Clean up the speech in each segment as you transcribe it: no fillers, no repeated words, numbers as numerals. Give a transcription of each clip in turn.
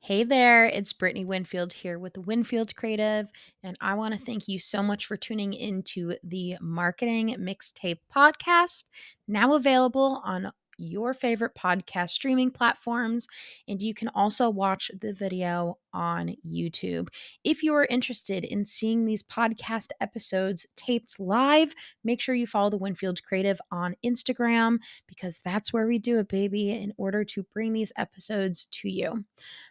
Hey there, it's Brittany Winfield here with the Winfield Creative, and I want to thank you so much for tuning into the Marketing Mixtape podcast, now available on your favorite podcast streaming platforms, and you can also watch the video on YouTube. If you are interested in seeing these podcast episodes taped live, make sure you follow the Winfield Creative on Instagram because that's where we do it, baby, in order to bring these episodes to you.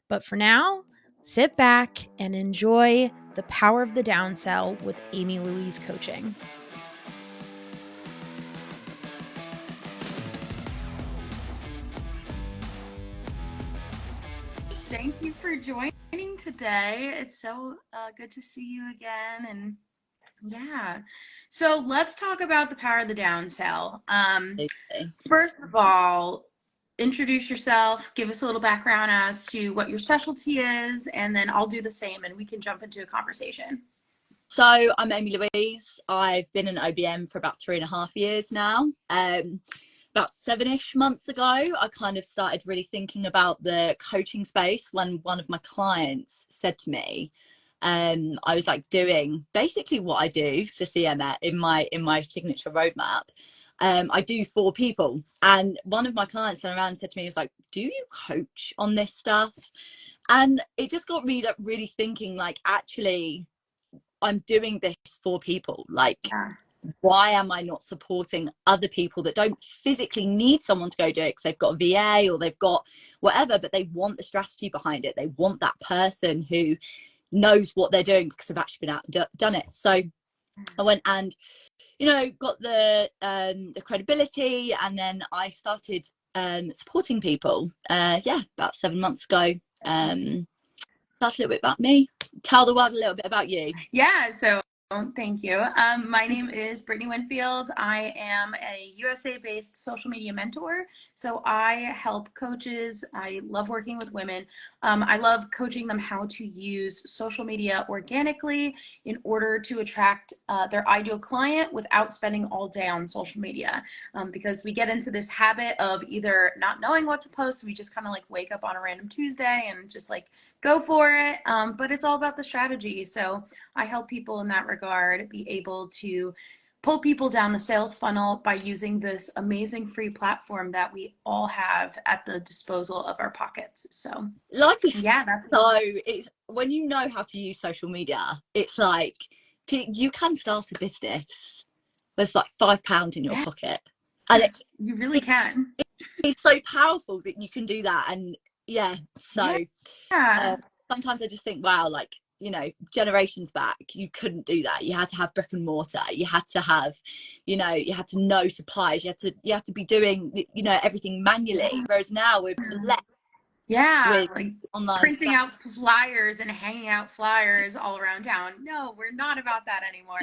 But for now, sit back and enjoy the power of the downsell with Amie Louise coaching. Thank you for joining today. It's so good to see you again. And yeah, so let's talk about the power of the downsell. First of all, introduce yourself, give us a little background as to what your specialty is, and then I'll do the same and we can jump into a conversation. So I'm Amie Louise. I've been an OBM for about 3.5 years now. About 7-ish months ago, I kind of started really thinking about the coaching space when one of my clients said to me, I was like doing basically what I do for CMS in my signature roadmap. I do 4 people, and one of my clients turned around and said to me, he was like, do you coach on this stuff? And it just got me like really thinking, like, actually I'm doing this for people. Like, why am I not supporting other people that don't physically need someone to go do it because they've got a VA or they've got whatever, but they want the strategy behind it. They want that person who knows what they're doing because they've actually been out and done it. So I went and, got the credibility, and then I started supporting people. About 7 months ago. That's a little bit about me. Tell the world a little bit about you. Yeah, so thank you. My name is Brittany Winfield. I am a USA-based social media mentor. So I help coaches. I love working with women. I love coaching them how to use social media organically in order to attract their ideal client without spending all day on social media. Because we get into this habit of either not knowing what to post. We just kind of like wake up on a random Tuesday and just like go for it. But it's all about the strategy. So I help people in that regard be able to pull people down the sales funnel by using this amazing free platform that we all have at the disposal of our pockets. So it's when you know how to use social media, it's like you can start a business with like £5 in your pocket, and you really can. It's so powerful that you can do that. And sometimes I just think, wow, like, generations back, you couldn't do that. You had to have brick and mortar. You had to have, you had to know suppliers. You had to be doing, everything manually. Whereas now we're like online printing stuff, out flyers and hanging out flyers all around town. No, we're not about that anymore.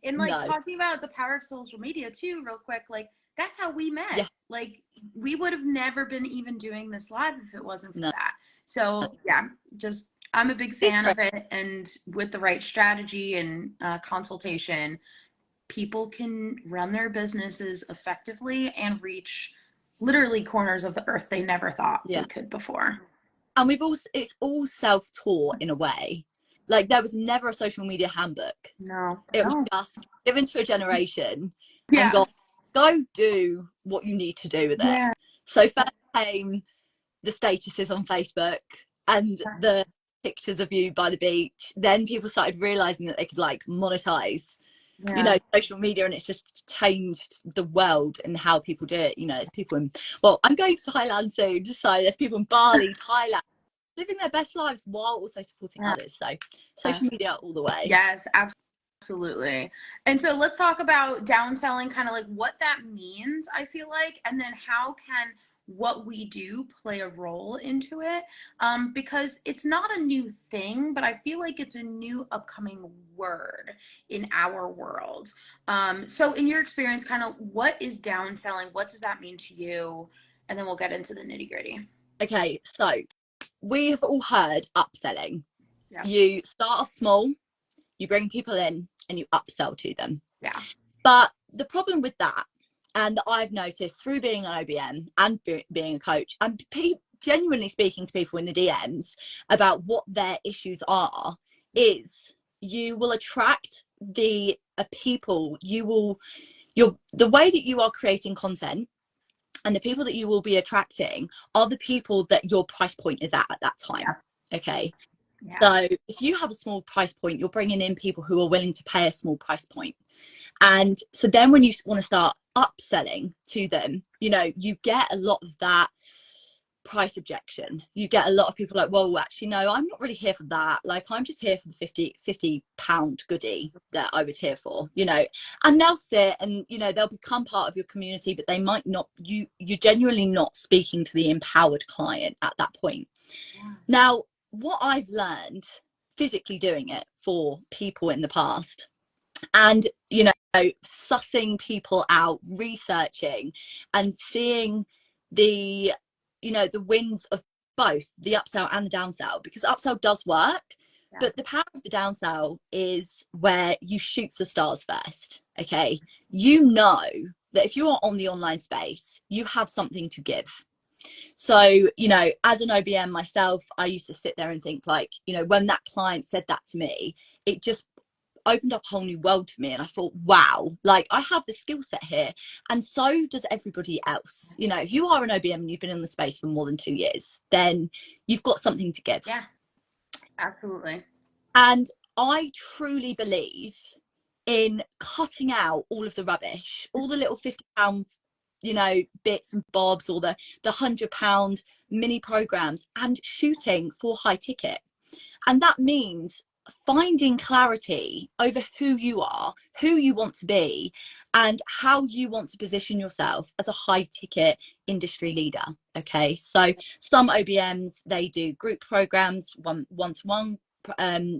And talking about the power of social media too, real quick, like that's how we met. Yeah. Like we would have never been even doing this live if it wasn't for that. So I'm a big fan of it, and with the right strategy and consultation, people can run their businesses effectively and reach literally corners of the earth they never thought they could before. And it's all self-taught in a way. Like there was never a social media handbook. No. It was just given to a generation and go do what you need to do with it. So first came the statuses on Facebook and the pictures of you by the beach. Then people started realizing that they could like monetize social media, and it's just changed the world and how people do it. There's people I'm going to Thailand soon, so there's people in Bali, Thailand, living their best lives while also supporting others. So social media all the way. Yes, absolutely. And so let's talk about downselling, kind of like what that means, I feel like, and then how can what we do play a role into it, because it's not a new thing, but I feel like it's a new upcoming word in our world. So in your experience, kind of what is downselling? What does that mean to you? And then we'll get into the nitty gritty. Okay, so we have all heard upselling. You start off small, you bring people in and you upsell to them. But the problem with that, and that I've noticed through being an OBM and being a coach, and genuinely speaking to people in the DMs about what their issues are, is you will attract the people, the way that you are creating content and the people that you will be attracting are the people that your price point is at that time. Yeah. Okay. Yeah. So if you have a small price point, you're bringing in people who are willing to pay a small price point. And so then when you want to start upselling to them, you know, you get a lot of that price objection. You get a lot of people like, well, actually, no, I'm not really here for that. Like, I'm just here for the 50 pound goodie that I was here for, you know. And they'll sit and, you know, they'll become part of your community, but they might not, you're genuinely not speaking to the empowered client at that point. Yeah. Now, what I've learned physically doing it for people in the past, and, you know, sussing people out, researching and seeing the, you know, the wins of both the upsell and the downsell, because upsell does work. Yeah. But the power of the downsell is where you shoot for stars first. Okay. You know that if you are on the online space, you have something to give. So, you know, as an OBM myself, I used to sit there and think, like, you know, when that client said that to me, it just opened up a whole new world for me. And I thought, wow, like, I have the skill set here. And so does everybody else. You know, if you are an OBM and you've been in the space for more than 2 years, then you've got something to give. Yeah, absolutely. And I truly believe in cutting out all of the rubbish, all the little £50, you know, bits and bobs, or the £100 mini programs, and shooting for high ticket. And that means finding clarity over who you are, who you want to be, and how you want to position yourself as a high ticket industry leader. Okay. So some OBMs, they do group programs, one-to-one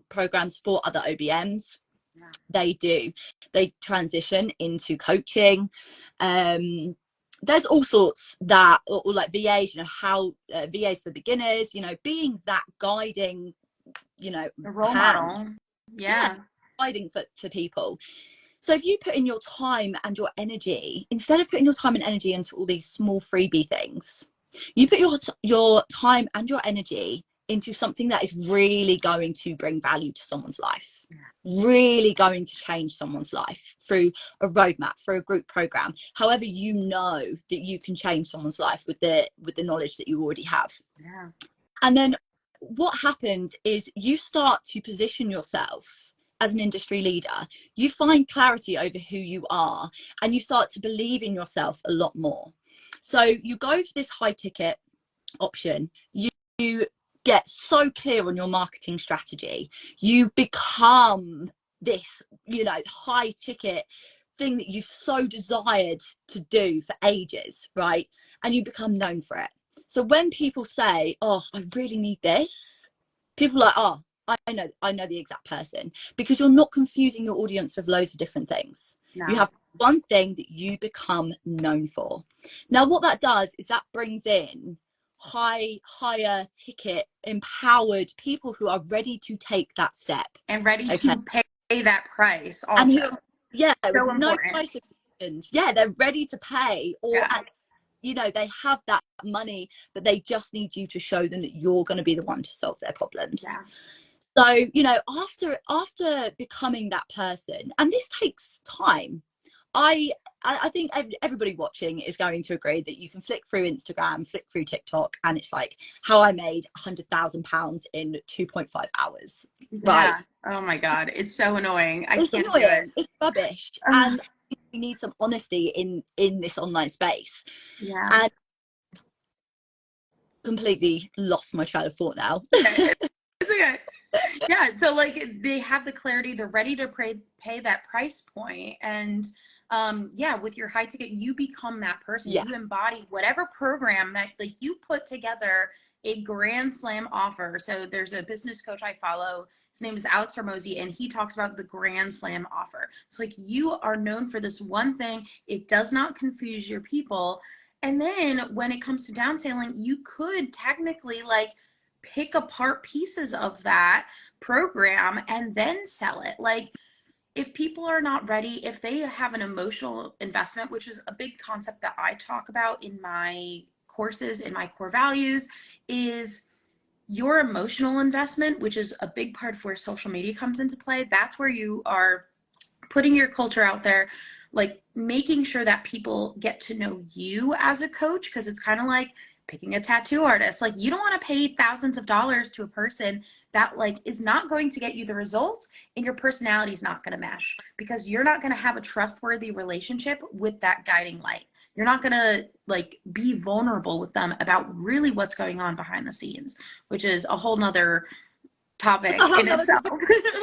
programs for other OBMs. Yeah. They transition into coaching. There's all sorts that, or like VAs, you know, how VAs for beginners, you know, being that guiding, you know, the role model. Yeah. Guiding for people. So if you put in your time and your energy, instead of putting your time and energy into all these small freebie things, you put your time and your energy into something that is really going to bring value to someone's life, really going to change someone's life through a roadmap, through a group program, however you know that you can change someone's life with the knowledge that you already have. Yeah. And then what happens is you start to position yourself as an industry leader. You find clarity over who you are, and you start to believe in yourself a lot more. So you go for this high ticket option. You get so clear on your marketing strategy. You become this, you know, high ticket thing that you've so desired to do for ages, right? And you become known for it. So when people say, oh, I really need this, people are like, oh, I know the exact person, because you're not confusing your audience with loads of different things. No. You have one thing that you become known for. Now, what that does is that brings in higher ticket, empowered people who are ready to take that step. And ready to pay that price also. And who, so with no price options. Yeah, they're ready to pay, or you know, they have that money, but they just need you to show them that you're going to be the one to solve their problems. Yeah. So, you know, after becoming that person, and this takes time, I think everybody watching is going to agree that you can flick through Instagram, flick through TikTok, and it's like how I made £100,000 in 2.5 hours. Right? Yeah. Oh my God, it's so annoying. It's annoying. It's rubbish, and we need some honesty in this online space. Yeah. And completely lost my train of thought now. Okay. It's okay. Yeah. So like they have the clarity, they're ready to pay that price point, and yeah, with your high ticket, you become that person. Yeah. You embody whatever program that, like, you put together a grand slam offer. So there's a business coach I follow. His name is Alex Hormozy, and he talks about the grand slam offer. So like, you are known for this one thing. It does not confuse your people. And then when it comes to downselling, you could technically like pick apart pieces of that program and then sell it. Like, if people are not ready, if they have an emotional investment, which is a big concept that I talk about in my courses in my core values is your emotional investment, which is a big part of where social media comes into play. That's where you are putting your culture out there, like making sure that people get to know you as a coach, because it's kind of like picking a tattoo artist. Like, you don't want to pay thousands of dollars to a person that like is not going to get you the results, and your personality is not going to mesh, because you're not going to have a trustworthy relationship with that guiding light. You're not going to like be vulnerable with them about really what's going on behind the scenes, which is a whole nother topic in itself.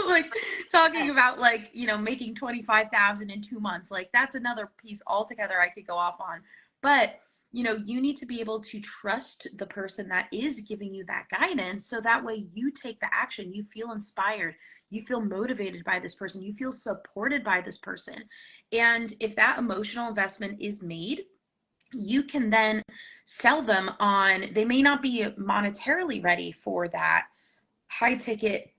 Like talking about like, you know, making 25,000 in 2 months, like that's another piece altogether I could go off on. But you know, you need to be able to trust the person that is giving you that guidance, so that way you take the action, you feel inspired, you feel motivated by this person, you feel supported by this person. And if that emotional investment is made, you can then sell them on, they may not be monetarily ready for that high ticket,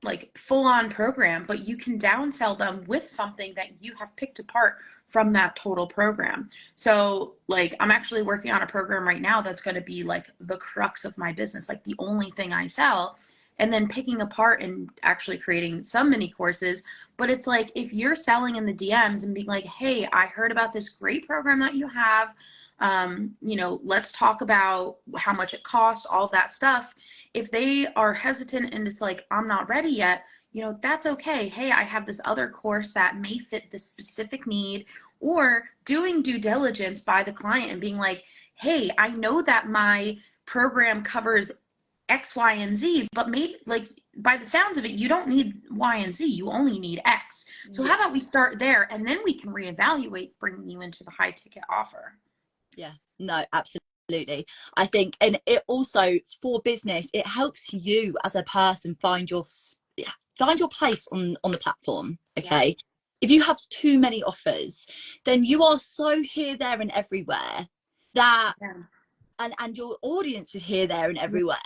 like full on program, but you can downsell them with something that you have picked apart from that total program. So like, I'm actually working on a program right now that's going to be like the crux of my business, like the only thing I sell, and then picking apart and actually creating some mini courses. But it's like, if you're selling in the DMs and being like, hey, I heard about this great program that you have, you know, let's talk about how much it costs, all of that stuff. If they are hesitant and it's like, I'm not ready yet, you know, that's okay. Hey, I have this other course that may fit this specific need. Or doing due diligence by the client and being like, hey, I know that my program covers X, Y, and Z, but maybe like by the sounds of it, you don't need Y and Z, you only need X. So how about we start there, and then we can reevaluate bringing you into the high ticket offer. Yeah, no, absolutely. I think, and it also, for business, it helps you as a person find your place on the platform. Okay. Yeah. If you have too many offers, then you are so here, there, and everywhere that, and your audience is here, there, and everywhere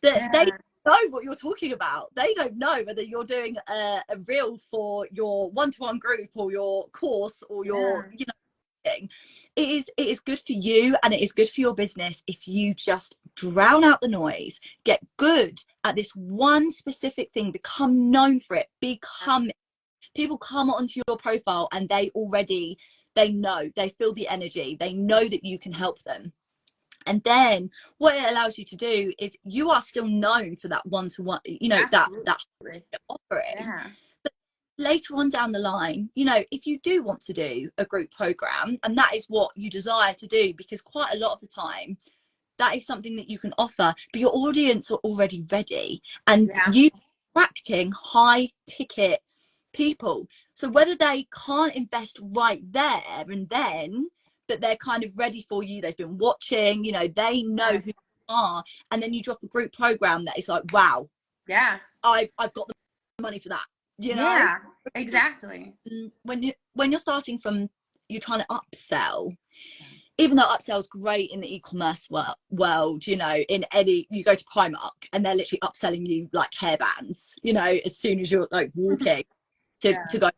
that they know what you're talking about. They don't know whether you're doing a reel for your one-to-one group or your course or your, you know, it is good for you and it is good for your business if you just drown out the noise, get good at this one specific thing, become known for it, people come onto your profile and they know, they feel the energy, they know that you can help them. And then what it allows you to do is you are still known for that one-to-one, you know, that offering. But later on down the line, you know, if you do want to do a group program, and that is what you desire to do, because quite a lot of the time that is something that you can offer, but your audience are already ready and you attracting high ticket people. So whether they can't invest right there and then, that they're kind of ready for you, they've been watching, you know, they know who you are, and then you drop a group program that is like, wow, I've got the money for that, you know. Exactly. When you're starting from, you're trying to upsell, even though upsell is great in the e-commerce world, you know, in any, you go to Primark and they're literally upselling you like hairbands, you know, as soon as you're like walking to go.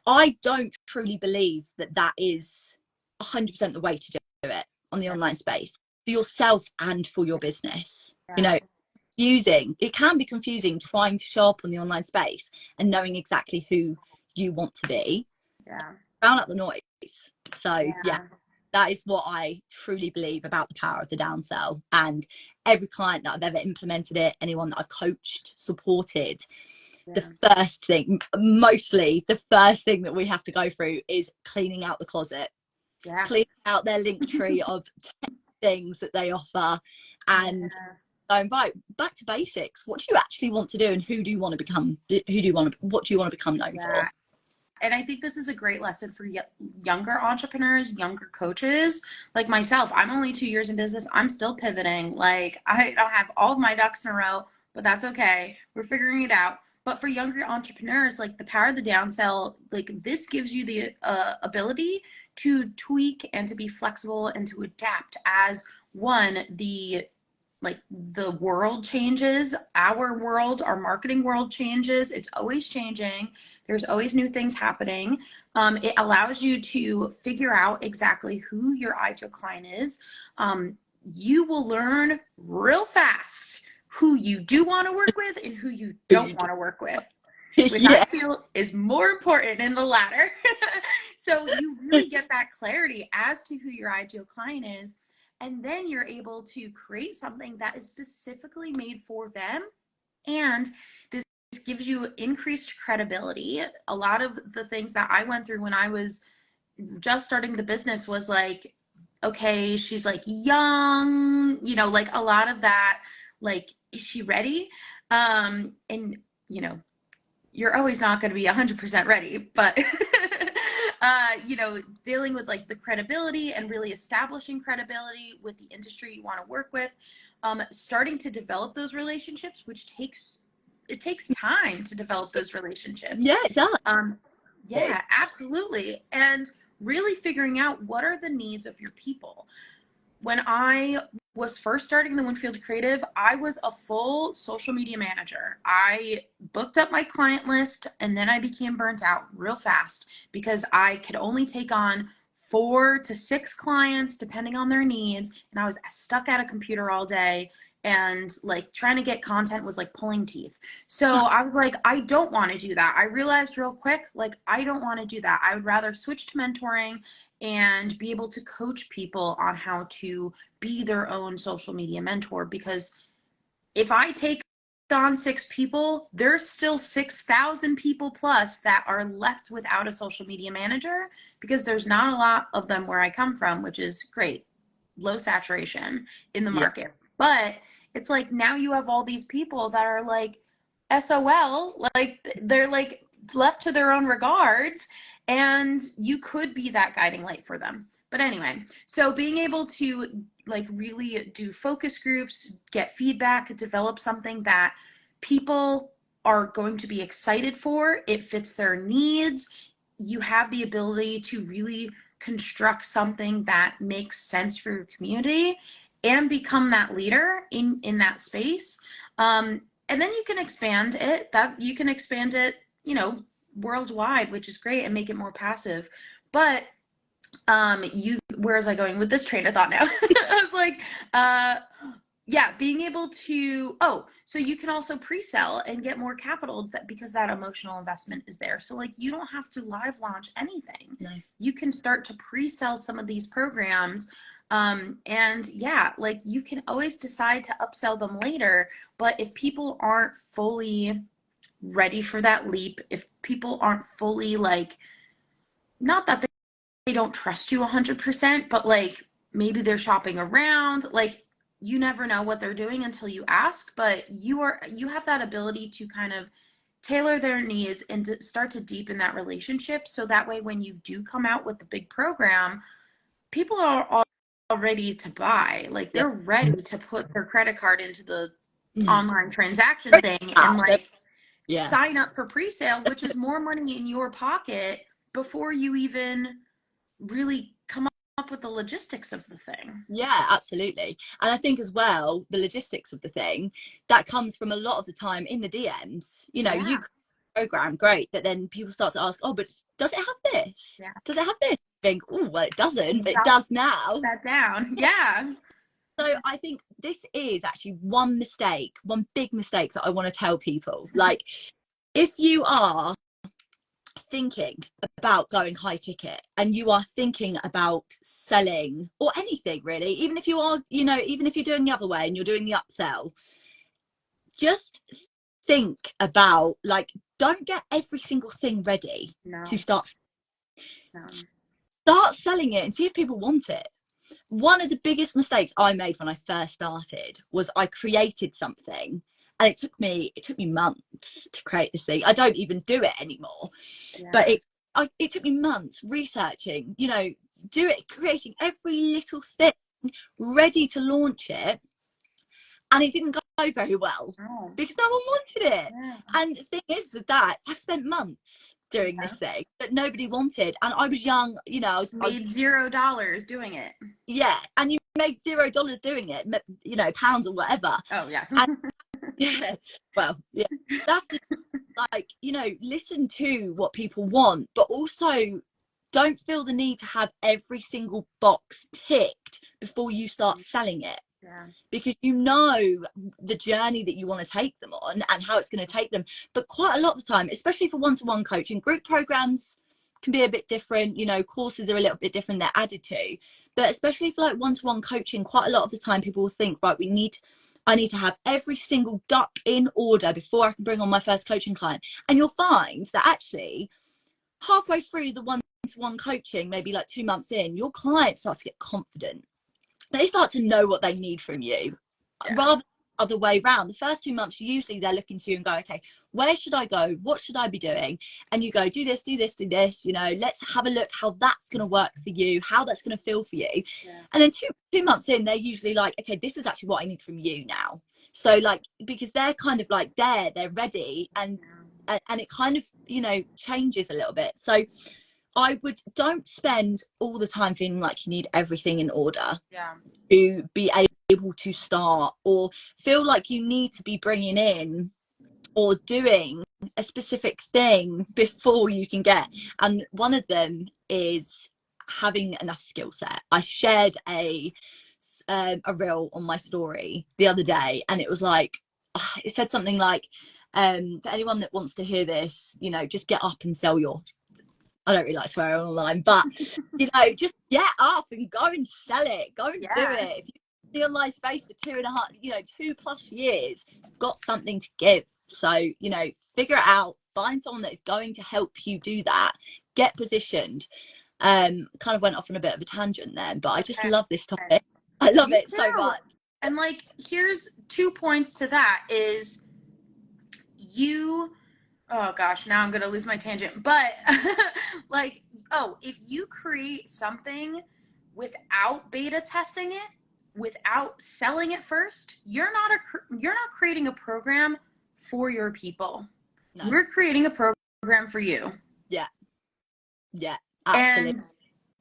I don't truly believe that is 100% the way to do it on the online space for yourself and for your business. You know, it can be confusing trying to show up on the online space and knowing exactly who you want to be. Drown out the noise. So that is what I truly believe about the power of the downsell. And every client that I've ever implemented it, anyone that I've coached, supported, the first thing that we have to go through is cleaning out the closet, cleaning out their link tree of 10 things that they offer, and going right back to basics. What do you actually want to do, and what do you want to become known for? And I think this is a great lesson for younger entrepreneurs, younger coaches like myself. I'm only 2 years in business. I'm still pivoting. Like, I don't have all of my ducks in a row, but that's okay. We're figuring it out. But for younger entrepreneurs, like the power of the downsell, like this gives you the ability to tweak and to be flexible and to adapt as the like the world changes, our world, our marketing world changes. It's always changing. There's always new things happening. It allows you to figure out exactly who your ideal client is. You will learn real fast who you do want to work with and who you don't want to work with, which I Yeah. feel is more important in the latter. So you really get that clarity as to who your ideal client is. And then you're able to create something that is specifically made for them. And this gives you increased credibility. A lot of the things that I went through when I was just starting the business was like, okay, she's like young, you know, like a lot of that, like, is she ready? And, you know, you're always not going to be 100% ready, but you know, dealing with like the credibility and really establishing credibility with the industry you want to work with, starting to develop those relationships, which takes time to develop those relationships. Yeah, it does. Yeah, absolutely. And really figuring out what are the needs of your people. When I was first starting the Winfield Creative, I was a full social media manager. I booked up my client list and then I became burnt out real fast because I could only take on 4 to 6 clients depending on their needs. And I was stuck at a computer all day, and like trying to get content was like pulling teeth. So I was like, I don't want to do that. I realized real quick, like, I don't want to do that. I would rather switch to mentoring and be able to coach people on how to be their own social media mentor. Because if I take on 6 people, there's still 6,000 people plus that are left without a social media manager, because there's not a lot of them where I come from, which is great. Low saturation in the Yeah. market. But it's like now you have all these people that are like SOL, like they're like left to their own regards, and you could be that guiding light for them. But anyway, so being able to like really do focus groups, get feedback, develop something that people are going to be excited for, it fits their needs, you have the ability to really construct something that makes sense for your community and become that leader in that space. And then you can expand it, you know, worldwide, which is great, and make it more passive. But where was I going with this train of thought now? I was like, yeah, being able to, so you can also pre-sell and get more capital because that emotional investment is there. So like, you don't have to live launch anything. No. You can start to pre-sell some of these programs. And yeah, like you can always decide to upsell them later. But if people aren't fully ready for that leap, if people aren't fully like, not that they don't trust you 100%, but like maybe they're shopping around, like you never know what they're doing until you ask. But you have that ability to kind of tailor their needs and to start to deepen that relationship, so that way when you do come out with the big program, people are all ready to buy, like they're ready to put their credit card into the online transaction thing and like sign up for pre-sale, which is more money in your pocket before you even really come up with the logistics of the thing. Yeah, absolutely. And I think as well, the logistics of the thing, that comes from a lot of the time in the DMs. You know, you program, great, but then people start to ask, oh, but does it have this? Yeah. Does it have this? Think, oh, well, it doesn't, but it does now. That down. Yeah. So I think this is actually one big mistake that I want to tell people. Like, if you are thinking about going high ticket and you are thinking about selling or anything really, even if you are, you know, even if you're doing the other way and you're doing the upsell, just think about, like, don't get every single thing ready to start selling it and see if people want it. One of the biggest mistakes I made when I first started was I created something, and it took me months to create this thing. I don't even do it anymore, but it took me months researching, you know, creating every little thing ready to launch it, and it didn't go very well because no one wanted it. And the thing is with that, I've spent months doing this thing that nobody wanted, and I was young, you know, I was $0 doing it. Yeah, and you make $0 doing it, you know, pounds or whatever. Oh yeah. And yeah, well, yeah, that's the, like, you know, listen to what people want, but also don't feel the need to have every single box ticked before you start selling it. Yeah. Because you know the journey that you want to take them on and how it's going to take them. But quite a lot of the time, especially for one-to-one coaching, group programs can be a bit different, you know, courses are a little bit different, they're added to. But especially for like one-to-one coaching, quite a lot of the time people will think, right, I need to have every single duck in order before I can bring on my first coaching client. And you'll find that actually halfway through the one-to-one coaching, maybe like 2 months in, your client starts to get confident. They start to know what they need from you, rather than the other way around. The first 2 months, usually they're looking to you and go, okay, where should I go? What should I be doing? And you go, do this, do this, do this, you know, let's have a look how that's going to work for you, how that's going to feel for you. Yeah. And then two months in, they're usually like, okay, this is actually what I need from you now. So like, because they're kind of like they're ready, and it kind of, you know, changes a little bit. So don't spend all the time feeling like you need everything in order to be able to start, or feel like you need to be bringing in or doing a specific thing before you can get. And one of them is having enough skill set. I shared a reel on my story the other day, and it was like, it said something like, for anyone that wants to hear this, you know, just get up and sell your, I don't really like swearing online, but you know, just get up and go and sell it. Go and do it. If you're in the online space for 2+ years, got something to give. So, you know, figure it out, find someone that is going to help you do that, get positioned. Kind of went off on a bit of a tangent then, but I just love this topic. I love it so much. And like, here's 2 points to that is oh gosh, now I'm going to lose my tangent. But like, if you create something without beta testing it, without selling it first, you're not creating a program for your people. No. You're creating a program for you. Yeah. Absolutely. And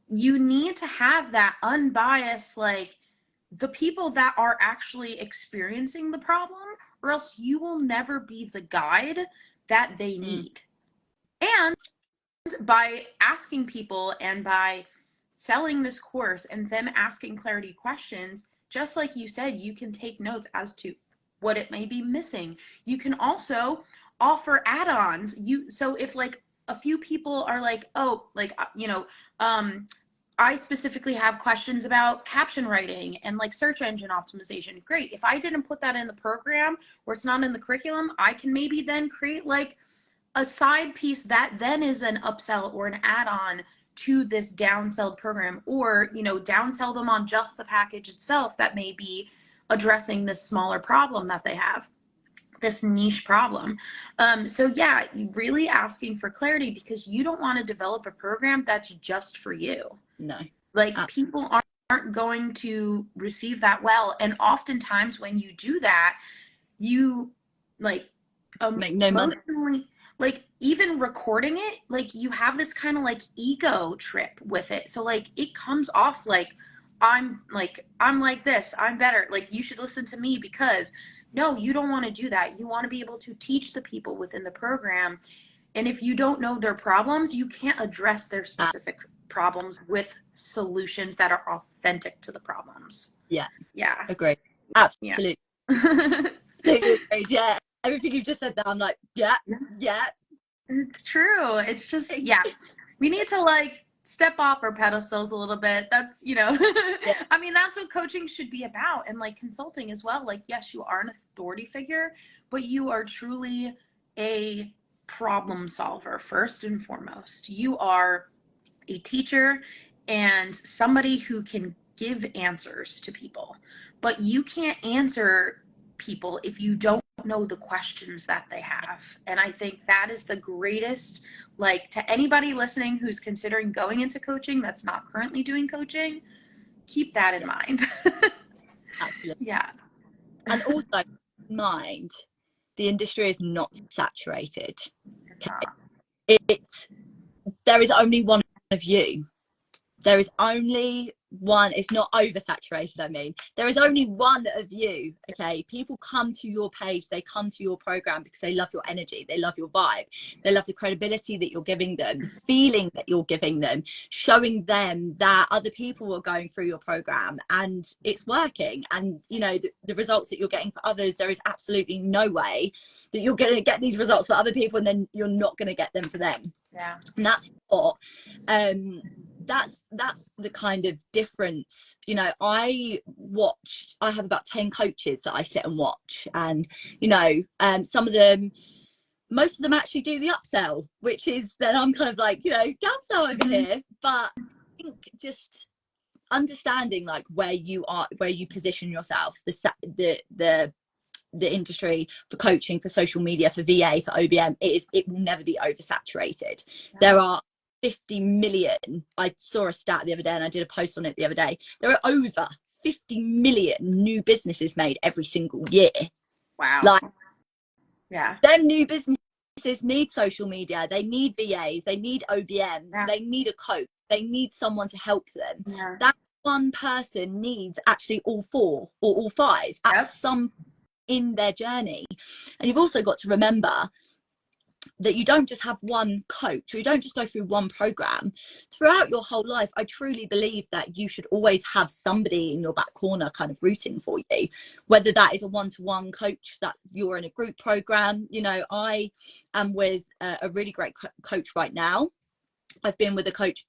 you need to have that unbiased, like, the people that are actually experiencing the problem, or else you will never be the guide that they need. And by asking people and by selling this course and them asking clarity questions, just like you said, you can take notes as to what it may be missing. You can also offer add-ons. So if like a few people are like, oh, like, you know, I specifically have questions about caption writing and like search engine optimization. Great. If I didn't put that in the program or it's not in the curriculum, I can maybe then create like a side piece that then is an upsell or an add-on to this downsell program, or, you know, downsell them on just the package itself that may be addressing this smaller problem that they have, this niche problem. So yeah, really asking for clarity, because you don't want to develop a program that's just for you. No. Like, people aren't going to receive that well. And oftentimes when you do that, you like make no money. Like, even recording it, like, you have this kind of like ego trip with it. So like, it comes off like, I'm like this, I'm better. Like, you should listen to me, because no, you don't want to do that. You want to be able to teach the people within the program. And if you don't know their problems, you can't address their specific problems with solutions that are authentic to the problems. Yeah. Agree. Absolutely. Yeah. Everything you've just said there, I'm like, yeah. It's true. It's just, we need to like step off our pedestals a little bit. That's, you know, I mean, that's what coaching should be about. And like consulting as well. Like, yes, you are an authority figure, but you are truly a problem solver first and foremost. You are a teacher and somebody who can give answers to people, but you can't answer people if you don't know the questions that they have. And I think that is the greatest, like, to anybody listening who's considering going into coaching that's not currently doing coaching, keep that in mind. Absolutely. Yeah. And also mind, the industry is not saturated. Okay? There is only one of you. There is only one, it's not oversaturated. I mean, there is only one of you. Okay, people come to your page, they come to your program because they love your energy, they love your vibe, they love the credibility that you're giving them, the feeling that you're giving them, showing them that other people are going through your program and it's working. And you know, the results that you're getting for others, there is absolutely no way that you're going to get these results for other people and then you're not going to get them for them. Yeah. And that's what that's the kind of difference. You know, I have about 10 coaches that I sit and watch, and you know, some of them, most of them actually do the upsell, which is then I'm kind of like, you know, downsell over here. But I think just understanding like where you are, where you position yourself, the industry for coaching, for social media, for VA, for OBM, it will never be oversaturated. Yeah. There are 50 million, I saw a stat the other day and I did a post on it the other day, there are over 50 million new businesses made every single year. Wow. Like, yeah, them new businesses need social media, they need VAs, they need OBMs, yeah. They need a coach, they need someone to help them. Yeah. That one person needs actually all four or all five at some in their journey. And you've also got to remember that you don't just have one coach, or you don't just go through one program. Throughout your whole life, I truly believe that you should always have somebody in your back corner kind of rooting for you, whether that is a one-to-one coach, that you're in a group program. You know, I am with a really great coach right now. I've been with a coach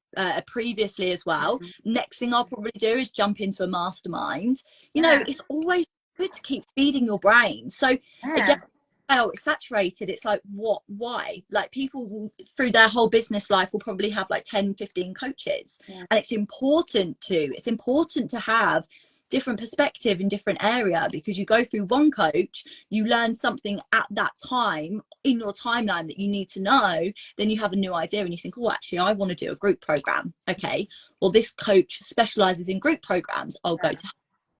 previously as well. Next thing I'll probably do is jump into a mastermind. You know, it's always good to keep feeding your brain. So again, it's saturated. It's like, what, why? Like, people will, through their whole business life, will probably have like 10, 15 coaches. And it's important to have different perspective in different area, because you go through one coach, you learn something at that time in your timeline that you need to know, then you have a new idea and you think, oh, actually I want to do a group program. Okay, well, this coach specializes in group programs, I'll go to.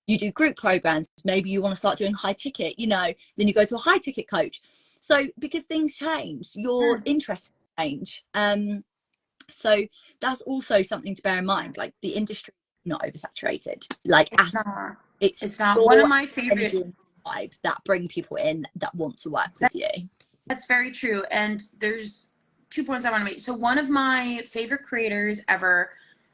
You do group programs, maybe you want to start doing high ticket, you know, then you go to a high ticket coach. So because things change, your interests change. So that's also something to bear in mind. Like, the industry is not oversaturated. Like, it's not. One of my favorite vibe that bring people in that want to work with you. That's very true. And there's 2 points I want to make. So one of my favorite creators ever,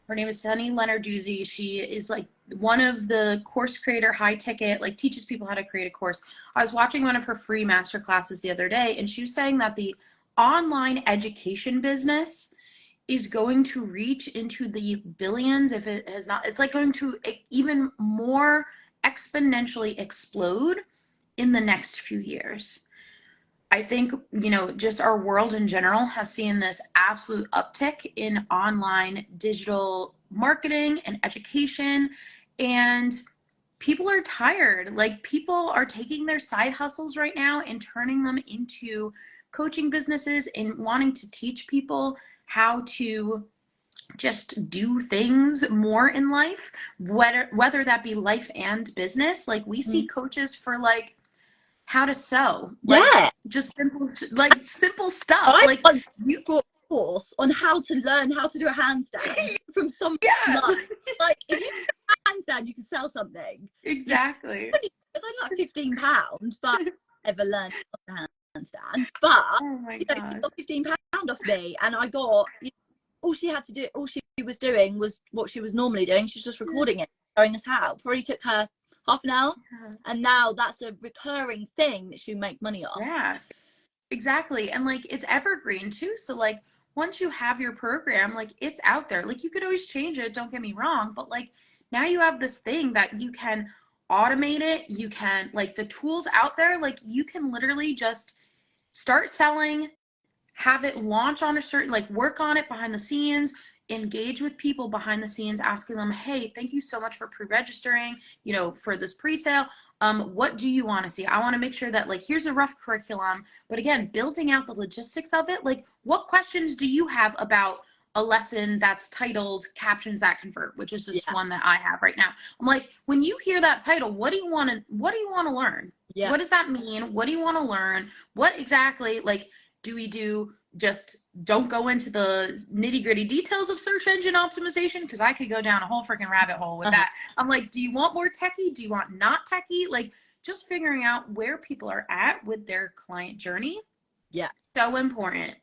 her name is Sunny Lenarduzzi. She is like one of the course creator, high ticket, like teaches people how to create a course. I was watching one of her free master classes the other day, and she was saying that the online education business is going to reach into the billions, if it has not. It's like going to even more exponentially explode in the next few years. I think, you know, just our world in general has seen this absolute uptick in online digital marketing and education, and people are tired. Like, people are taking their side hustles right now and turning them into coaching businesses and wanting to teach people how to just do things more in life, whether that be life and business. Like, we see coaches for like how to sew, like just simple stuff. I like once bought a course on how to learn how to do a handstand from some like, if you do a handstand, you can sell something. Exactly. It's only like £15, but I ever learned how to handstand. But oh my you know, she got £15 off me, and I got, you know, all she was doing was what she was normally doing. She's just recording it, showing us how. Probably took her half an hour, and now that's a recurring thing that she make money off. Yeah, exactly. And like, it's evergreen too. So like, once you have your program, like, it's out there. Like, you could always change it, don't get me wrong, but like, now you have this thing that you can automate it. You can, like, the tools out there, like, you can literally just start selling, have it launch on a certain, like, work on it behind the scenes, engage with people behind the scenes, asking them, hey, thank you so much for pre-registering, you know, for this pre-sale. What do you want to see? I want to make sure that, like, here's a rough curriculum, but again, building out the logistics of it. Like, what questions do you have about a lesson that's titled Captions That Convert, which is just one that I have right now? I'm like, when you hear that title, what do you want to learn? What does that mean? What do you want to learn? What exactly, like, do we do just don't go into the nitty gritty details of search engine optimization because I could go down a whole freaking rabbit hole with that. I'm like, do you want more techie? Do you want not techie? Like, just figuring out where people are at with their client journey. Yeah. So important,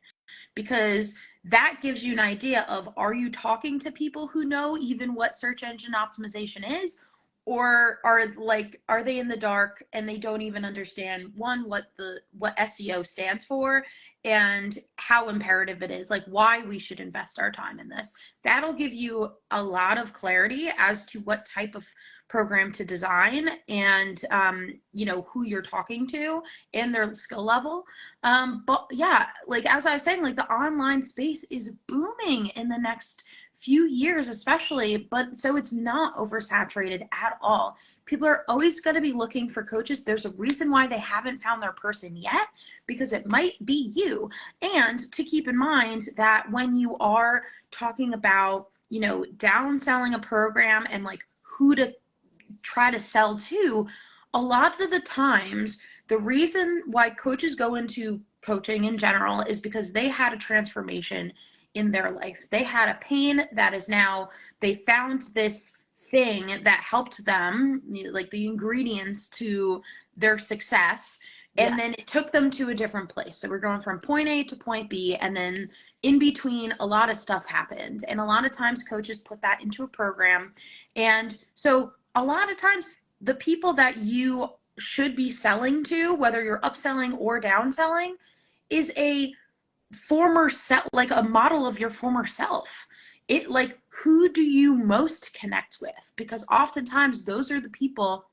because that gives you an idea of, are you talking to people who know even what search engine optimization is, or are they in the dark and they don't even understand what SEO stands for and how imperative it is, like why we should invest our time in this. That'll give you a lot of clarity as to what type of program to design and who you're talking to and their skill level. But yeah, like as I was saying, like the online space is booming in the next few years especially, but so it's not oversaturated at all. People are always going to be looking for coaches. There's a reason why they haven't found their person yet, because it might be you. And to keep in mind that when you are talking about, downselling a program and like who to try to sell to, a lot of the times the reason why coaches go into coaching in general is because they had a transformation in their life. They had a pain that is now, they found this thing that helped them, like the ingredients to their success. And then it took them to a different place. So we're going from point A to point B, and then in between a lot of stuff happened. And a lot of times coaches put that into a program. And so a lot of times the people that you should be selling to, whether you're upselling or downselling, is a former self, like a model of your former self. It like, who do you most connect with? Because oftentimes those are the people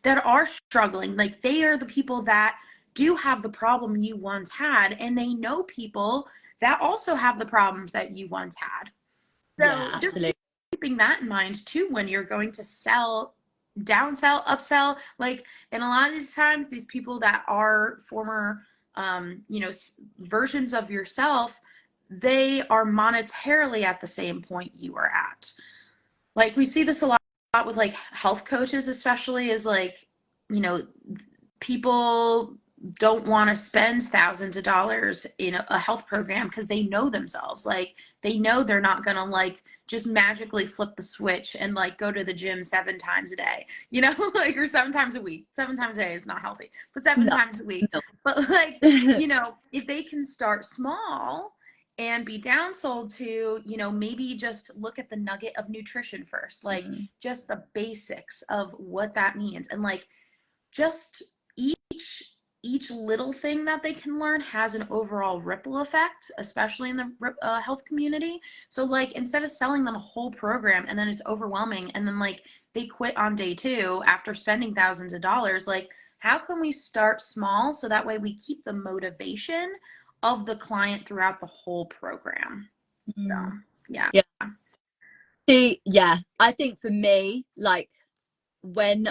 that are struggling. Like they are the people that do have the problem you once had, and they know people that also have the problems that you once had. So Yeah, absolutely. Just keeping that in mind too when you're going to sell, downsell, upsell, like, and a lot of these times these people that are former versions of yourself, they are monetarily at the same point you are at. Like we see this a lot with like health coaches, especially, is like, people don't want to spend thousands of dollars in a health program because they know themselves. Like they know they're not going to like just magically flip the switch and like go to the gym 7 times a day, like, or 7 times a week. 7 times a day is not healthy, but 7 times a week. No. But like, if they can start small and be downsold to, maybe just look at the nugget of nutrition first, like just the basics of what that means. And like, just each little thing that they can learn has an overall ripple effect, especially in the health community. So like, instead of selling them a whole program and then it's overwhelming and then like they quit on day 2 after spending thousands of dollars, like how can we start small so that way we keep the motivation of the client throughout the whole program? So yeah. I think for me, like when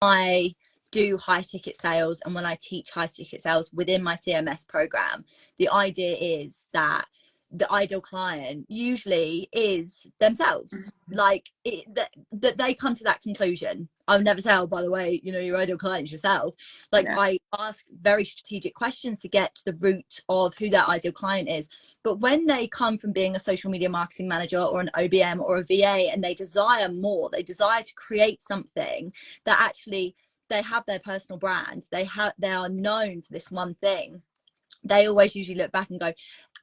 I do high ticket sales and when I teach high ticket sales within my CMS program, the idea is that the ideal client usually is themselves. Like that they come to that conclusion. I'll never say, oh, by the way, your ideal client is yourself. Like I ask very strategic questions to get to the root of who that ideal client is. But when they come from being a social media marketing manager or an OBM or a VA and they desire more, they desire to create something that actually they have their personal brand, they are known for this one thing, they always usually look back and go,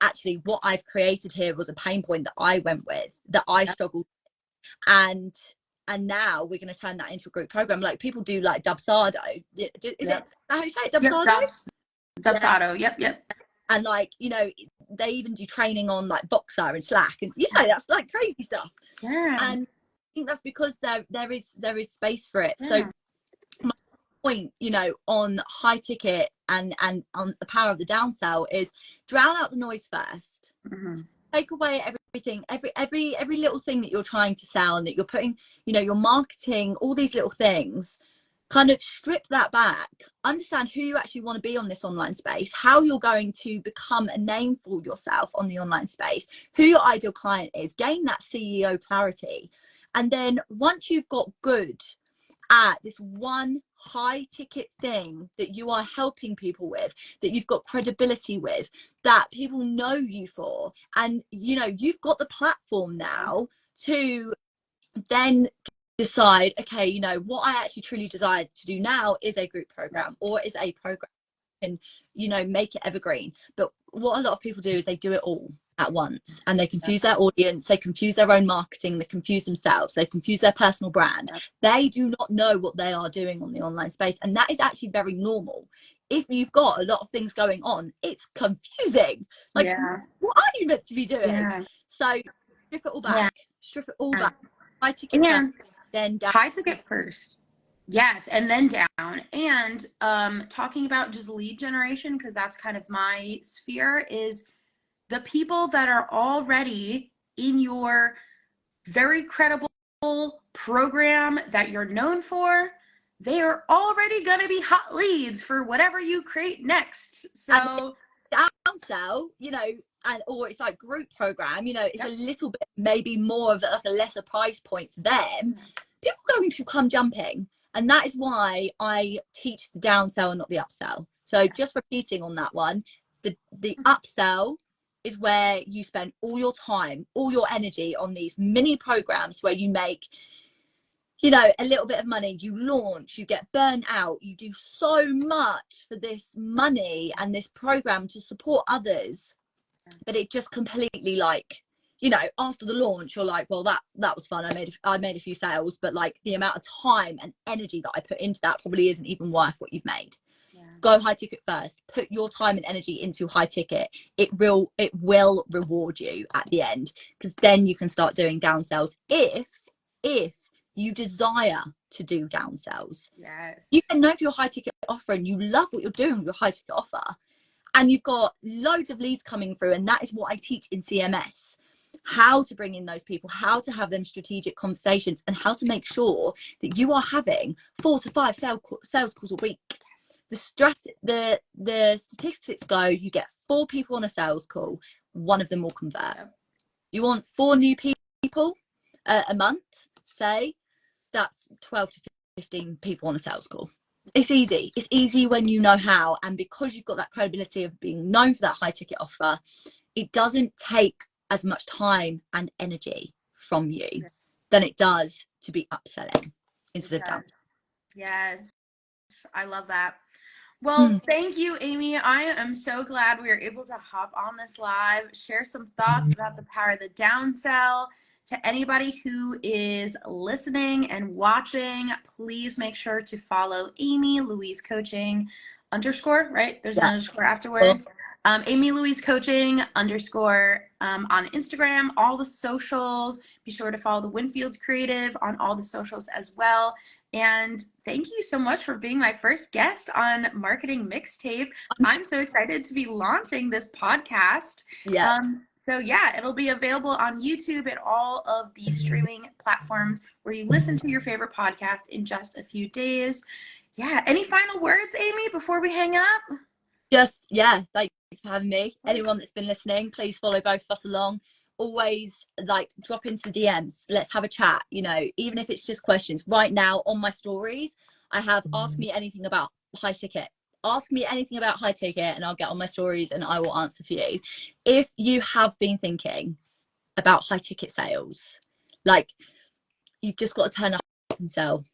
actually what I've created here was a pain point that I went with, that I struggled with. And now we're going to turn that into a group program. Like people do like Dubsado. Is it how you say it? Dubsado? Dubsado. Yep. And like, they even do training on like Voxer and Slack, and that's like crazy stuff. Yeah. And I think that's because there is space for it. So my point, on high ticket and on the power of the downsell is drown out the noise first. Take away everything, every little thing that you're trying to sell and that you're putting, you're marketing, all these little things. Kind of strip that back, understand who you actually want to be on this online space, how you're going to become a name for yourself on the online space, who your ideal client is, gain that CEO clarity. And then once you've got good at this one high ticket thing that you are helping people with, that you've got credibility with, that people know you for, and you know you've got the platform now to then decide, okay, you know what I actually truly desire to do now is a group program, or is a program, and you know make it evergreen. But what a lot of people do is they do it all at once, and they confuse their audience, they confuse their own marketing, they confuse themselves, they confuse their personal brand. They do not know what they are doing on the online space, and that is actually very normal. If you've got a lot of things going on, it's confusing. Like, what are you meant to be doing? So strip it all back, strip it all back. High ticket first, then down. High ticket first. Yes, and then down. And talking about just lead generation, because that's kind of my sphere, is the people that are already in your very credible program that you're known for, they are already going to be hot leads for whatever you create next. So downsell, you know, and or it's like group program, you know, it's a little bit maybe more of like a lesser price point for them. People are going to come jumping, and that is why I teach the downsell and not the upsell. So just repeating on that one, the upsell is where you spend all your time, all your energy on these mini programs where you make, you know, a little bit of money, you launch, you get burnt out, you do so much for this money and this program to support others, but it just completely, like, you know, after the launch you're like, well, that was fun, I made a few sales, but like the amount of time and energy that I put into that probably isn't even worth what you've made. Go high ticket first, put your time and energy into high ticket. It will reward you at the end, because then you can start doing downsells if you desire to do downsells. You can know if you're high ticket offer and you love what you're doing with your high ticket offer, and you've got loads of leads coming through, and that is what I teach in CMS, how to bring in those people, how to have them strategic conversations, and how to make sure that you are having 4 to 5 sales calls a week. The statistics go, you get 4 people on a sales call, 1 of them will convert. You want 4 new people a month, say, that's 12 to 15 people on a sales call. It's easy when you know how, and because you've got that credibility of being known for that high ticket offer, it doesn't take as much time and energy from you than it does to be upselling instead of downselling. Yes, I love that. Well, thank you, Amie. I am so glad we were able to hop on this live, share some thoughts about the power of the downsell. To anybody who is listening and watching, please make sure to follow Amie Louise Coaching _ right? There's an underscore afterwards. Amie Louise Coaching _ on Instagram, all the socials. Be sure to follow the Winfield Creative on all the socials as well. And thank you so much for being my first guest on Marketing Mixtape. I'm so excited to be launching this podcast. So yeah, it'll be available on YouTube and all of the streaming platforms where you listen to your favorite podcast in just a few days. Yeah, any final words, Amie, before we hang up? Just, thanks for having me. Anyone that's been listening, please follow both of us along. Always, like, drop into the DMs, let's have a chat, you know, even if it's just questions. Right now on my stories I have asked me anything about high ticket. Ask me anything about high ticket and I'll get on my stories and I will answer for you. If you have been thinking about high ticket sales, like, you've just got to turn up and sell.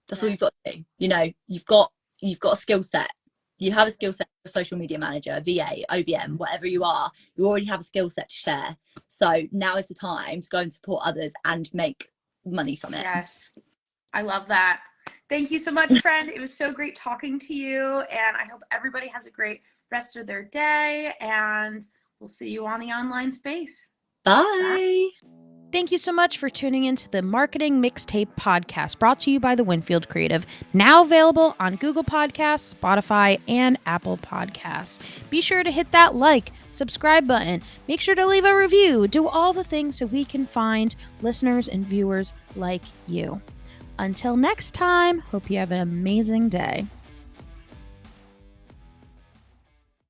That's all you've got to do. You know, you've got a skill set. You have a skill set for social media manager, VA, OBM, whatever you are, you already have a skill set to share. So now is the time to go and support others and make money from it. Yes, I love that. Thank you so much, friend. It was so great talking to you, and I hope everybody has a great rest of their day, and we'll see you on the online space. Bye. Thank you so much for tuning into the Marketing Mixtape podcast, brought to you by the Winfield Creative, now available on Google Podcasts, Spotify, and Apple Podcasts. Be sure to hit that like, subscribe button, make sure to leave a review, do all the things so we can find listeners and viewers like you. Until next time, hope you have an amazing day.